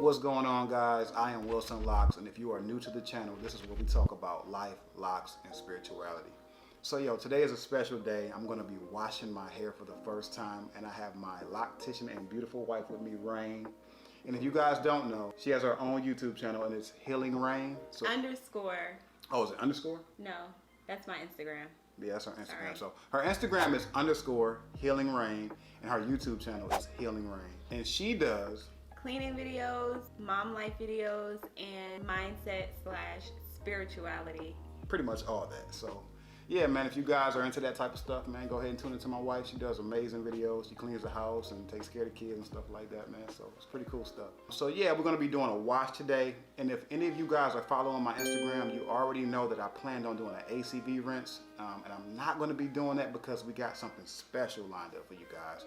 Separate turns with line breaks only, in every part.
What's going on, guys? I am Wilsonlocs, and if you are new to the channel, this is where we talk about life, locks, and spirituality. So yo, today is a special day. I'm gonna be washing my hair for the first time, and I have my loctician and beautiful wife with me, Rain. And if you guys don't know, she has her own YouTube channel, and it's Healing Rain. So
underscore.
Oh, is it underscore?
No, that's my Instagram.
Yeah, that's her Instagram.
Sorry.
So her Instagram is underscore Healing Rain, and her YouTube channel is Healing Rain. And she does
cleaning videos, mom life videos, and mindset / spirituality.
pretty much all that. So yeah, man, if you guys are into that type of stuff, man, go ahead and tune into my wife. She does amazing videos. She cleans the house and takes care of the kids and stuff like that, man. So it's pretty cool stuff. So yeah, we're gonna be doing a wash today. And if any of you guys are following my Instagram, you already know that I planned on doing an ACV rinse. And I'm not gonna be doing that because we got something special lined up for you guys.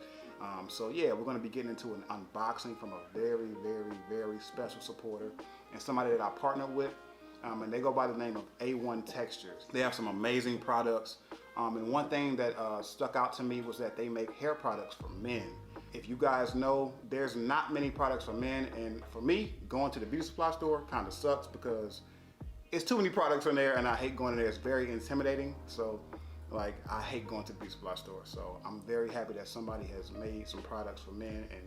So yeah, we're gonna be getting into an unboxing from a very, very, very special supporter and somebody that I partnered with. And they go by the name of A1 Textures. They have some amazing products. And one thing that stuck out to me was that they make hair products for men. If you guys know, there's not many products for men. And for me, going to the beauty supply store kind of sucks because it's too many products in there and I hate going in there. It's very intimidating. So like, I hate going to the beauty supply store. So I'm very happy that somebody has made some products for men, and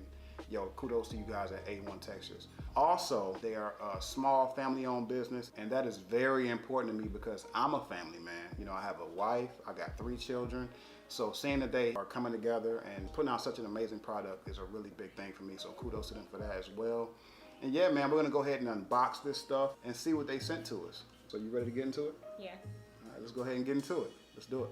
yo, kudos to you guys at A1 Textures. Also, they are a small family-owned business, and that is very important to me because I'm a family man. You know, I have a wife, I got 3 children. So seeing that they are coming together and putting out such an amazing product is a really big thing for me. So kudos to them for that as well. And yeah, man, we're gonna go ahead and unbox this stuff and see what they sent to us. So you ready to get into it?
Yeah.
All right, let's go ahead and get into it. Let's do it.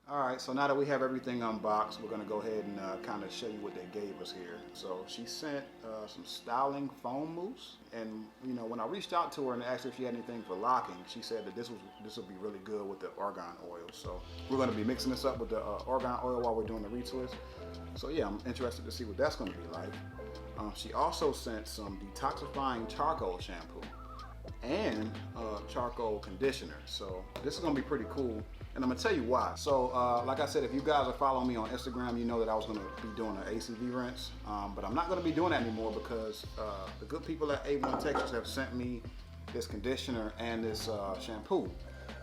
Alright, so now that we have everything unboxed, we're going to go ahead and kind of show you what they gave us here. So she sent some styling foam mousse, and you know, when I reached out to her and asked her if she had anything for locking, she said that this would be really good with the argan oil. So we're going to be mixing this up with the argan oil while we're doing the retwist. So yeah, I'm interested to see what that's going to be like. She also sent some detoxifying charcoal shampoo and charcoal conditioner. So this is gonna be pretty cool, and I'm gonna tell you why. So like I said, if you guys are following me on Instagram, you know that I was gonna be doing an ACV rinse, but I'm not gonna be doing that anymore because the good people at A1 Textures have sent me this conditioner and this shampoo,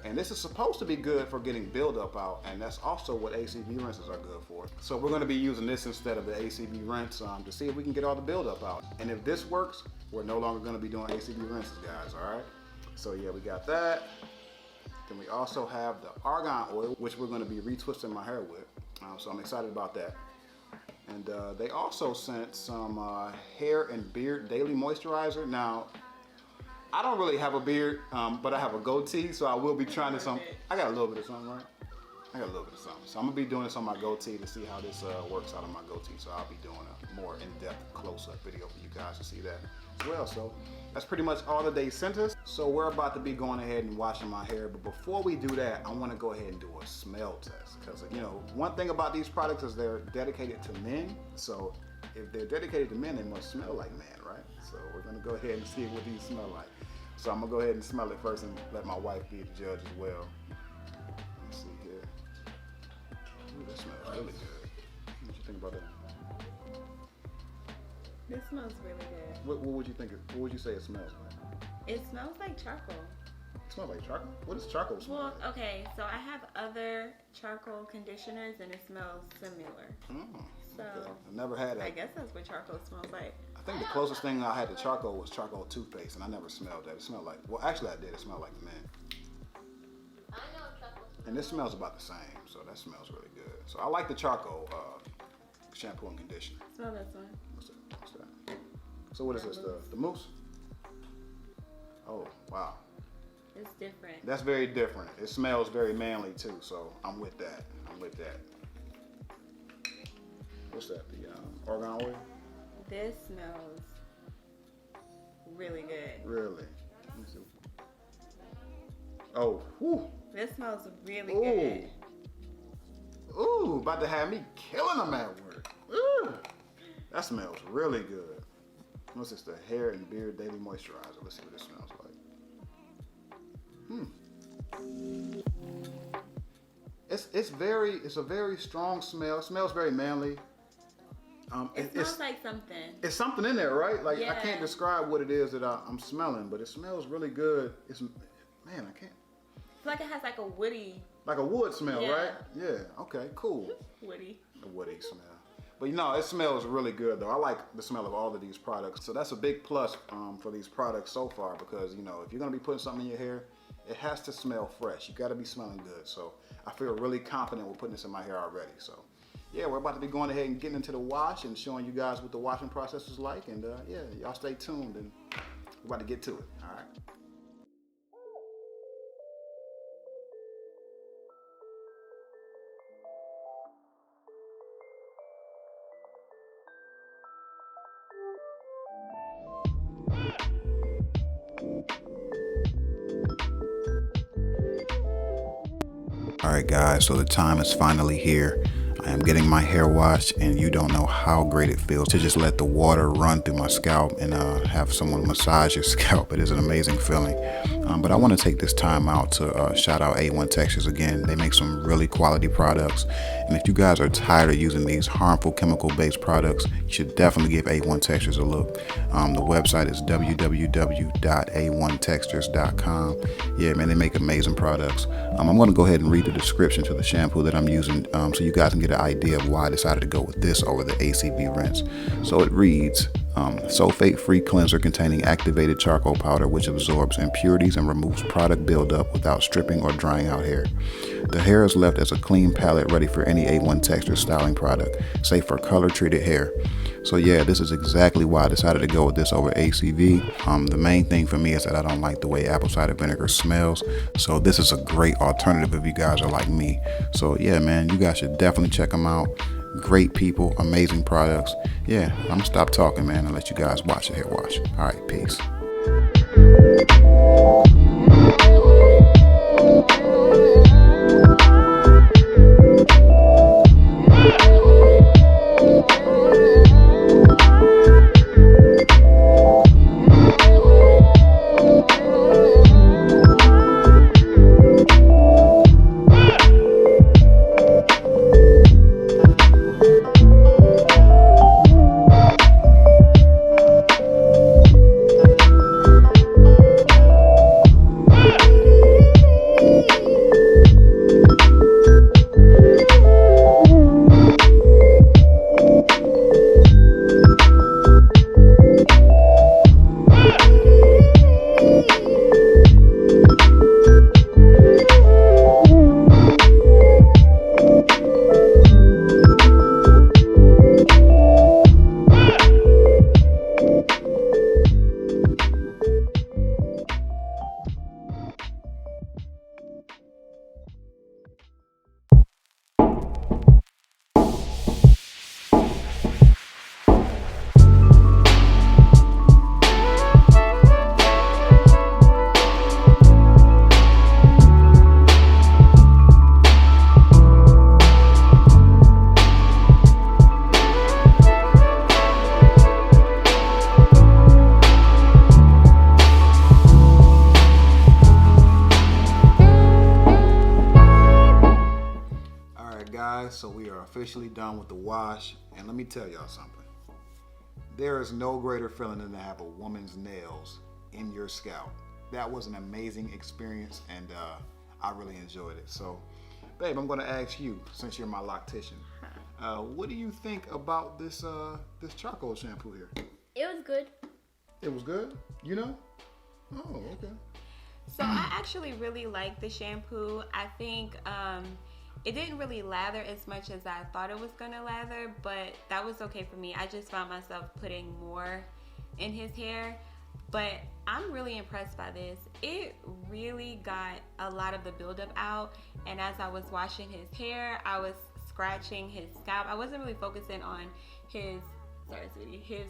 and this is supposed to be good for getting buildup out, and that's also what ACV rinses are good for. So we're going to be using this instead of the ACV rinse to see if we can get all the buildup out. And if this works, we're no longer going to be doing ACV rinses, guys. All right. So yeah, we got that. Then we also have the argan oil, which we're going to be retwisting my hair with. So I'm excited about that. And they also sent some hair and beard daily moisturizer. Now, I don't really have a beard, but I have a goatee, so I will be trying this on. I got a little bit of something, right? I got a little bit of something. So I'm gonna be doing this on my goatee to see how this works out on my goatee. So I'll be doing a more in-depth close-up video for you guys to see that as well. So that's pretty much all that they sent us. So we're about to be going ahead and washing my hair. But before we do that, I wanna go ahead and do a smell test. Because you know, one thing about these products is they're dedicated to men. So if they're dedicated to men, they must smell like men, right? So we're gonna go ahead and see what these smell like. So I'm gonna go ahead and smell it first and let my wife be the judge as well. Let's see here. Ooh, that smells really good. What you think about that?
This smells really good.
What would you think? What would you say it smells like?
It smells like charcoal.
It smells like charcoal? What does charcoal smell like?
Well, okay, so I have other charcoal conditioners and it smells similar. So
Okay. I've never had that.
I guess that's what charcoal smells like.
I think the closest thing I had to charcoal was charcoal toothpaste, and I never smelled that. It smelled like, well, actually I did. It smelled like mint.
I know what charcoal
And this smells about the same, so that smells really good. So I like the charcoal shampoo and conditioner.
Smell this one.
What's that? So what is this? The mousse? Oh, wow.
It's different.
That's very different. It smells very manly too, so I'm with that. What's that? The argan oil?
This smells really good.
Really? Let me see. Oh, whew.
This smells really
Ooh.
good.
Ooh, about to have me killing them at work. Ooh. That smells really good. What's this? The hair and beard daily moisturizer. Let's see what this smells like. It's a very strong smell. It smells very manly.
It smells like something.
It's something in there, right? Like
yeah.
I can't describe what it is that I'm smelling, but it smells really good. I can't.
I feel like it has like a woody.
Like a wood smell,
yeah.
right? Yeah. Okay. Cool.
Woody.
A woody smell. But it smells really good though. I like the smell of all of these products. So that's a big plus for these products so far because if you're gonna be putting something in your hair, it has to smell fresh. You gotta be smelling good. So I feel really confident with putting this in my hair already. So yeah, we're about to be going ahead and getting into the wash and showing you guys what the washing process is like. And yeah, y'all stay tuned and we're about to get to it. All right. Alright guys, so the time is finally here. I am getting my hair washed and you don't know how great it feels to just let the water run through my scalp and have someone massage your scalp. It is an amazing feeling. But I want to take this time out to shout out A1 Textures again. They make some really quality products. And if you guys are tired of using these harmful chemical-based products, you should definitely give A1 Textures a look. The website is www.a1textures.com. Yeah, man, they make amazing products. I'm going to go ahead and read the description to the shampoo that I'm using so you guys can get an idea of why I decided to go with this over the ACV Rinse. So it reads, sulfate-free cleanser containing activated charcoal powder which absorbs impurities and removes product buildup without stripping or drying out hair. The hair is left as a clean palette ready for any A1 Texture styling product, safe for color-treated hair. So yeah, this is exactly why I decided to go with this over ACV. The main thing for me is that I don't like the way apple cider vinegar smells. So this is a great alternative if you guys are like me. So yeah, man, you guys should definitely check them out. Great people, amazing products. Yeah, I'm gonna stop talking, man, and let you guys watch the hair wash. All right, peace. So we are officially done with the wash, and let me tell y'all something. There is no greater feeling than to have a woman's nails in your scalp. That was an amazing experience, and I really enjoyed it. So, babe, I'm going to ask you, since you're my loctician, what do you think about this this charcoal shampoo here?
It was good.
It was good? You know? Oh, okay.
So I actually really like the shampoo. I think it didn't really lather as much as I thought it was gonna lather, but that was okay for me. I just found myself putting more in his hair, but I'm really impressed by this. It really got a lot of the buildup out, and as I was washing his hair, I was scratching his scalp. I wasn't really focusing on his, sorry sweetie, his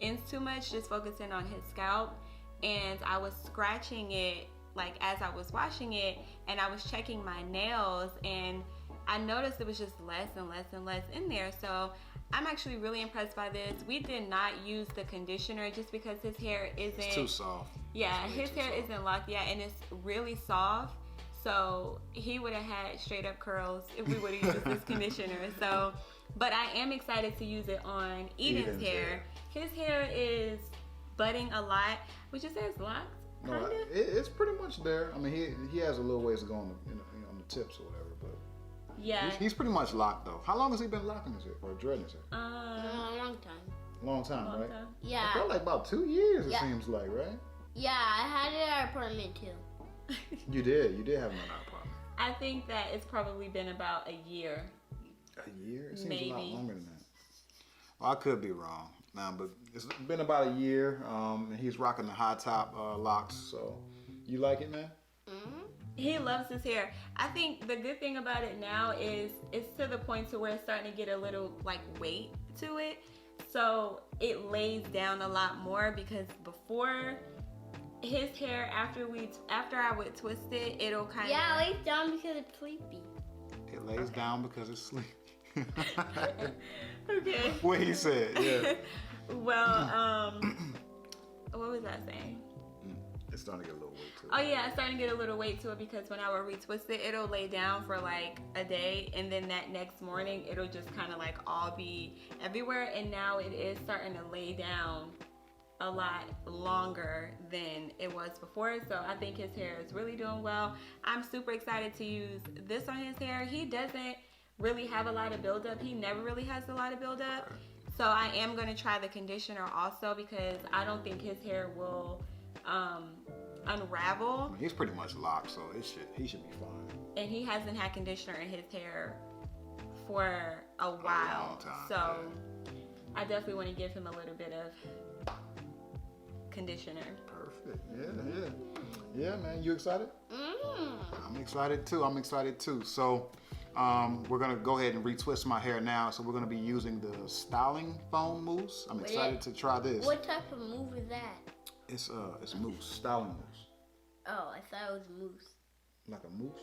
ends too much, just focusing on his scalp, and I was scratching it like as I was washing it, and I was checking my nails, and I noticed it was just less and less and less in there. So I'm actually really impressed by this. We did not use the conditioner just because his hair isn't...
It's too soft.
Yeah, his hair isn't locked yet, and it's really soft. So he would have had straight up curls if we would have used this conditioner. So, but I am excited to use it on Eden's hair. His hair is budding a lot. Would you say it's locked?
No, it's pretty much there. I mean, he has a little ways to go on the, on the tips or whatever, but
yeah,
he's pretty much locked though. How long has he been locking his hair or dreading his hair?
A long time.
Long time, right?
Yeah.
I felt like about 2 years. It seems like, right?
Yeah, I had it at our apartment too.
You did have him in our apartment.
I think that it's probably been about a year.
A year? It seems
Maybe.
a lot longer than that. Well, I could be wrong. But it's been about a year, and he's rocking the high top locks. So, you like it, man?
Mm-hmm.
He loves his hair. I think the good thing about it now is it's to the point to where it's starting to get a little like weight to it. So it lays down a lot more, because before his hair, after I would twist it, it'll kind of...
Yeah, it lays down because it's sleepy.
It lays down because it's sleepy.
Okay.
What he said, yeah.
Well, what was I saying?
It's starting to get a little weight to it.
Oh yeah, it's starting to get a little weight to it, because when I would retwist it, it'll lay down for like a day, and then that next morning, it'll just kind of like all be everywhere, and now it is starting to lay down a lot longer than it was before. So I think his hair is really doing well. I'm super excited to use this on his hair. He doesn't really have a lot of buildup. He never really has a lot of buildup. So I am going to try the conditioner also, because I don't think his hair will unravel.
I mean, he's pretty much locked, so he should be fine.
And he hasn't had conditioner in his hair for a while.
Long time,
so
yeah.
I definitely want to give him a little bit of conditioner.
Perfect. Yeah, man. You excited? I'm excited too. So we're gonna go ahead and retwist my hair now. So we're gonna be using the styling foam mousse. I'm excited to try this.
What type of mousse is that?
It's mousse, styling mousse.
Oh, I thought it was mousse.
Like a mousse?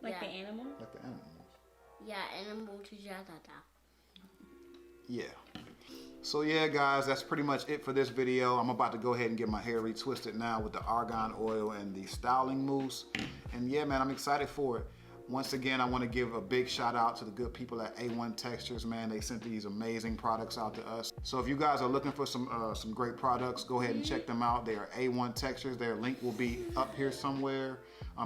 Like the animal?
Like the animal mousse.
Yeah, animal to jatata.
Yeah. So yeah, guys, that's pretty much it for this video. I'm about to go ahead and get my hair retwisted now with the argan oil and the styling mousse. And yeah, man, I'm excited for it. Once again, I want to give a big shout out to the good people at A1 Textures, man. They sent these amazing products out to us. So if you guys are looking for some great products, go ahead and check them out. They are A1 Textures. Their link will be up here somewhere,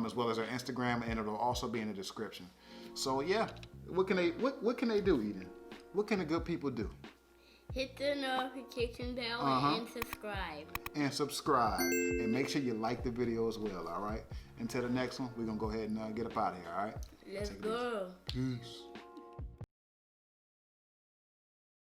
as well as their Instagram, and it'll also be in the description. So yeah, what can they do, Eden? What can the good people do?
Hit the notification bell and subscribe.
And subscribe. And make sure you like the video as well, all right? Until the next one, we're going to go ahead and get up out of here, all right?
Let's go.
Peace.